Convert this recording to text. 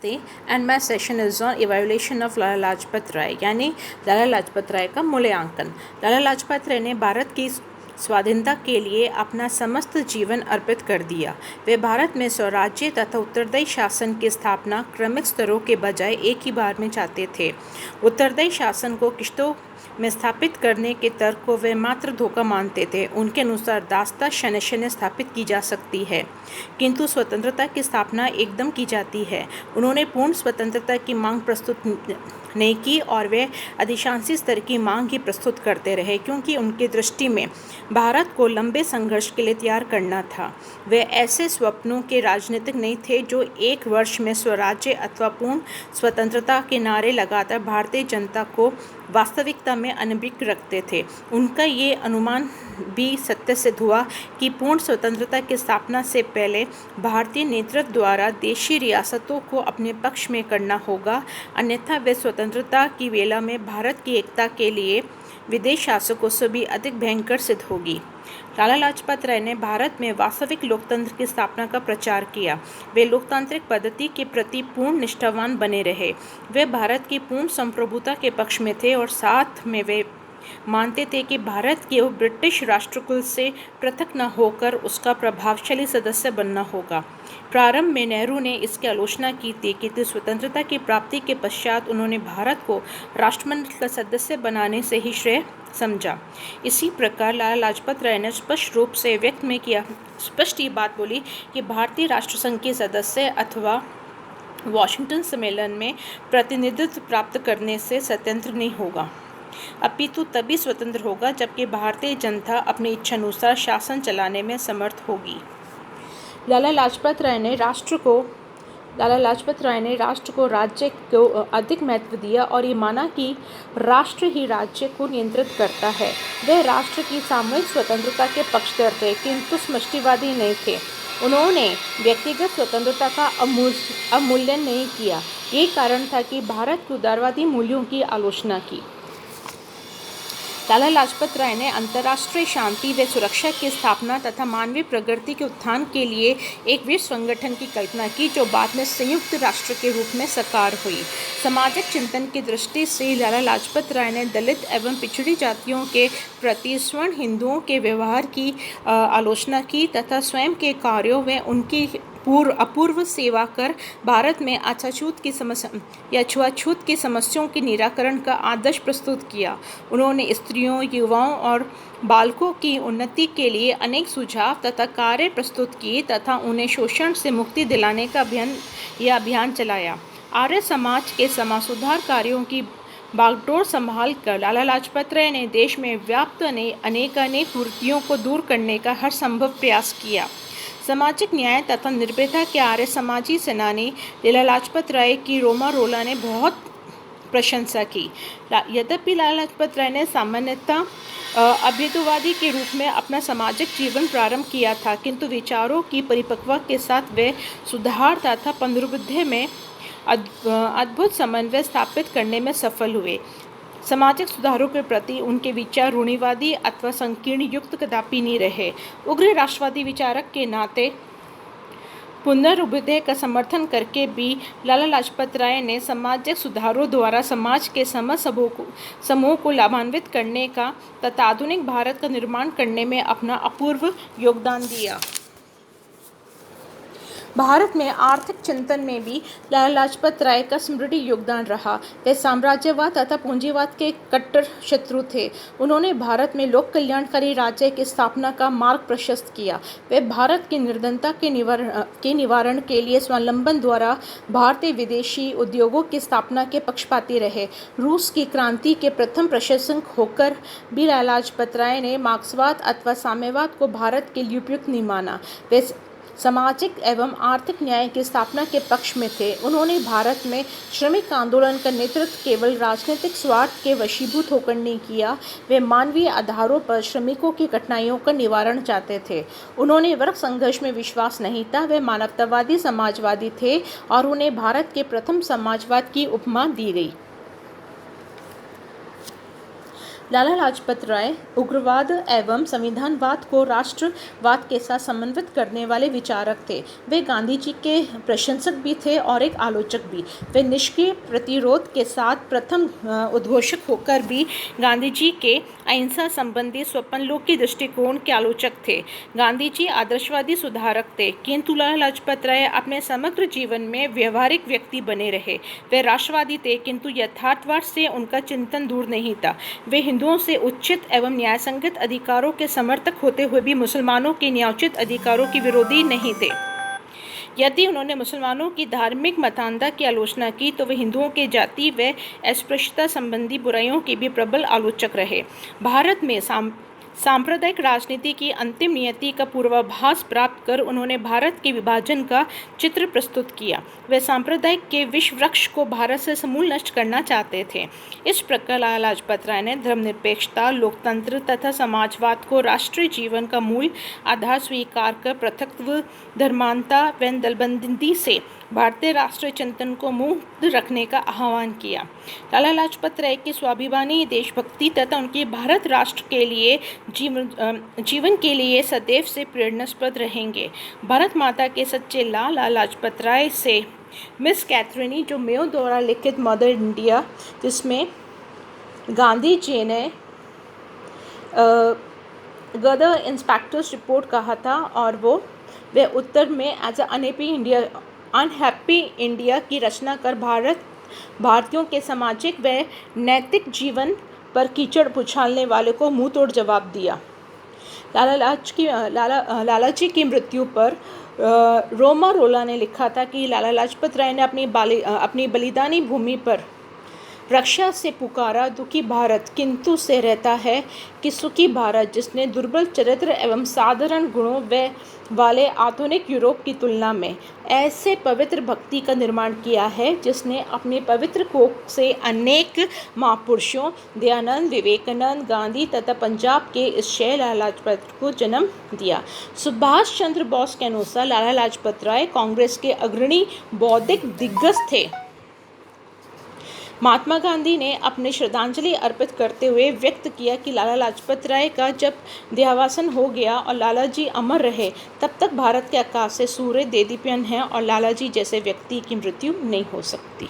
And my session is on evaluation of Lala Lajpat Rai, यानी लाला लाजपत राय का मूल्यांकन। लाला लाजपत राय ने भारत की स्वाधीनता के लिए अपना समस्त जीवन अर्पित कर दिया। वे भारत में स्वराज्य तथा उत्तरदायी शासन की स्थापना क्रमिक स्तरों के बजाय एक ही बार में चाहते थे। उत्तरदायी शासन को किश्तों में स्थापित करने के तर्क को वे मात्र धोखा मानते थे। उनके अनुसार दास्ता शनय शनय स्थापित की जा सकती है, किंतु स्वतंत्रता की स्थापना एकदम की जाती है। उन्होंने पूर्ण स्वतंत्रता की मांग प्रस्तुत नहीं की और वे अधिशांसी स्तर की मांग ही प्रस्तुत करते रहे, क्योंकि उनकी दृष्टि में भारत को लंबे संघर्ष के लिए तैयार करना था। वे ऐसे स्वप्नों के राजनीतिक नहीं थे जो एक वर्ष में स्वराज्य अथवा पूर्ण स्वतंत्रता के नारे लगाकर भारतीय जनता को वास्तविकता में अनभिज्ञ रखते थे। उनका ये अनुमान भी सत्य सिद्ध हुआ कि पूर्ण स्वतंत्रता की स्थापना से पहले भारतीय नेतृत्व द्वारा देशी रियासतों को अपने पक्ष में करना होगा, अन्यथा वे स्वतंत्रता की वेला में भारत की एकता के लिए विदेश शासकों से भी अधिक भयंकर सिद्ध होगी। लाला लाजपत राय ने भारत में वास्तविक लोकतंत्र की स्थापना का प्रचार किया। वे लोकतांत्रिक पद्धति के प्रति पूर्ण निष्ठावान बने रहे। वे भारत की पूर्ण संप्रभुता के पक्ष में थे और साथ में वे मानते थे कि भारत के ब्रिटिश राष्ट्रकुल से पृथक न होकर उसका प्रभावशाली सदस्य बनना होगा। प्रारंभ में नेहरू ने इसकी आलोचना की थी, किंतु स्वतंत्रता की प्राप्ति के पश्चात उन्होंने भारत को राष्ट्रमंडल का सदस्य बनाने से ही श्रेय समझा। इसी प्रकार लाला लाजपत राय ने स्पष्ट ये बात बोली कि भारतीय राष्ट्रसंघ के सदस्य अथवा वॉशिंगटन सम्मेलन में प्रतिनिधित्व प्राप्त करने से स्वतंत्र नहीं होगा, अपितु तभी स्वतंत्र होगा जबकि भारतीय जनता अपनी इच्छानुसार शासन चलाने में समर्थ होगी। लाला लाजपत राय ने राष्ट्र को राज्य को अधिक महत्व दिया और ये माना कि राष्ट्र ही राज्य को नियंत्रित करता है। वे राष्ट्र की सामूहिक स्वतंत्रता के पक्षधर थे, किंतु समष्टिवादी नहीं थे। उन्होंने व्यक्तिगत स्वतंत्रता का अवमूल्यन नहीं किया। ये कारण था कि भारत के उदारवादी मूल्यों की आलोचना की। लाला लाजपत राय ने अंतर्राष्ट्रीय शांति व सुरक्षा की स्थापना तथा मानवीय प्रगति के उत्थान के लिए एक विश्व संगठन की कल्पना की, जो बाद में संयुक्त राष्ट्र के रूप में साकार हुई। सामाजिक चिंतन की दृष्टि से लाला लाजपत राय ने दलित एवं पिछड़ी जातियों के प्रति स्वर्ण हिंदुओं के व्यवहार की आलोचना की तथा स्वयं के कार्यों व उनकी अपूर्व सेवा कर भारत में छूआछूत की समस्याओं के निराकरण का आदर्श प्रस्तुत किया। उन्होंने स्त्रियों, युवाओं और बालकों की उन्नति के लिए अनेक सुझाव तथा कार्य प्रस्तुत किए तथा उन्हें शोषण से मुक्ति दिलाने का अभियान चलाया। आर्य समाज के समाज सुधार कार्यों की बागडोर संभाल कर लाला लाजपत राय ने देश में व्याप्त अनेक कुरीतियों को दूर करने का हर संभव प्रयास किया। सामाजिक न्याय तथा निर्भयता के आर्य समाजी सेनानी लाला लाजपत राय की रोमा रोला ने बहुत प्रशंसा की। यद्यपि लाला लाजपत राय ने सामान्यतः अभ्युदयवादी के रूप में अपना सामाजिक जीवन प्रारंभ किया था, किंतु विचारों की परिपक्वता के साथ वे सुधार तथा पुनरुत्थान में अद्भुत समन्वय स्थापित करने में सफल हुए। सामाजिक सुधारों के प्रति उनके विचार रूढ़िवादी अथवा संकीर्ण युक्त कदापि नहीं रहे। उग्र राष्ट्रवादी विचारक के नाते पुनरुत्थान का समर्थन करके भी लाला लाजपत राय ने सामाजिक सुधारों द्वारा समाज के समूह को लाभान्वित करने का तथा आधुनिक भारत का निर्माण करने में अपना अपूर्व योगदान दिया। भारत में आर्थिक चिंतन में भी लाला लाजपत राय का स्मृति योगदान रहा। वे साम्राज्यवाद तथा पूंजीवाद के कट्टर शत्रु थे। उन्होंने भारत में लोक कल्याणकारी राज्य की स्थापना का मार्ग प्रशस्त किया। वे भारत की निर्धनता के निवारण के लिए स्वावलंबन द्वारा भारतीय विदेशी उद्योगों की स्थापना के पक्षपाती रहे। रूस की क्रांति के प्रथम प्रशंसक होकर भी लाला लाजपत राय ने मार्क्सवाद अथवा साम्यवाद को भारत के लिए उपयुक्त नहीं माना। वे सामाजिक एवं आर्थिक न्याय की स्थापना के पक्ष में थे। उन्होंने भारत में श्रमिक आंदोलन का नेतृत्व केवल राजनीतिक स्वार्थ के वशीभूत होकर नहीं किया। वे मानवीय आधारों पर श्रमिकों की कठिनाइयों का निवारण चाहते थे। उन्होंने वर्ग संघर्ष में विश्वास नहीं था। वे मानवतावादी समाजवादी थे और उन्हें भारत के प्रथम समाजवाद की उपमा दी गई। लाला लाजपत राय उग्रवाद एवं संविधानवाद को राष्ट्रवाद के साथ समन्वित करने वाले विचारक थे। वे गांधी जी के प्रशंसक भी थे और एक आलोचक भी। वे निष्क्रिय प्रतिरोध के साथ प्रथम उद्घोषक होकर भी गांधी जी के अहिंसा संबंधी स्वप्नलोकी दृष्टिकोण के आलोचक थे। गांधी जी आदर्शवादी सुधारक थे, किंतु लाला लाजपत राय अपने समग्र जीवन में व्यवहारिक व्यक्ति बने रहे। वे राष्ट्रवादी थे, किंतु यथार्थवाद से उनका चिंतन दूर नहीं था। वे हिंदुओं से उचित एवं न्यायसंगत अधिकारों के समर्थक होते हुए भी मुसलमानों के न्यायोचित अधिकारों के विरोधी नहीं थे। यदि उन्होंने मुसलमानों की धार्मिक मतांधा की आलोचना की, तो वे हिंदुओं के जाति व अस्पृश्यता संबंधी बुराइयों के भी प्रबल आलोचक रहे। भारत में सांप्रदायिक राजनीति की अंतिम नियति का पूर्वाभास प्राप्त कर उन्होंने भारत के विभाजन का चित्र प्रस्तुत किया। वे सांप्रदायिक के विश्व वृक्ष को भारत से समूल नष्ट करना चाहते थे। इस प्रकार लाला लाजपत राय ने धर्मनिरपेक्षता, लोकतंत्र तथा समाजवाद को राष्ट्रीय जीवन का मूल आधार स्वीकार कर पृथकत्व, धर्मांता व दलबंदी से भारतीय राष्ट्रीय चिंतन को मुक्त रखने का आह्वान किया। लाला लाजपत राय की स्वाभिमानी देशभक्ति तथा उनके भारत राष्ट्र के लिए जीवन के लिए सदैव से प्रेरणास्पद रहेंगे। भारत माता के सच्चे लाला लाजपत राय से मिस कैथरीनी, जो मेयो द्वारा लिखित मदर इंडिया, जिसमें गांधी जी ने गदर इंस्पेक्टर्स रिपोर्ट कहा था, और वे उत्तर में एज अनहैप्पी इंडिया की रचना कर भारतीयों के सामाजिक व नैतिक जीवन पर कीचड़ उछालने वाले को मुंह तोड़ जवाब दिया। लाला जी की मृत्यु पर रोमा रोला ने लिखा था कि लाला लाजपत राय ने अपनी बलिदानी भूमि पर रक्षा से पुकारा दुखी भारत, किंतु से रहता है कि सुखी भारत, जिसने दुर्बल चरित्र एवं साधारण गुणों वाले आधुनिक यूरोप की तुलना में ऐसे पवित्र भक्ति का निर्माण किया है, जिसने अपने पवित्र कोख से अनेक महापुरुषों दयानंद, विवेकानंद, गांधी तथा पंजाब के इस शहर लाला लाजपत को जन्म दिया। सुभाष चंद्र बोस के अनुसार लाला लाजपत राय कांग्रेस के अग्रणी बौद्धिक दिग्गज थे। महात्मा गांधी ने अपनी श्रद्धांजलि अर्पित करते हुए व्यक्त किया कि लाला लाजपत राय का जब देहावसान हो गया और लाला जी अमर रहे, तब तक भारत के आकाश से सूर्य देदीप्यमान है और लाला जी जैसे व्यक्ति की मृत्यु नहीं हो सकती।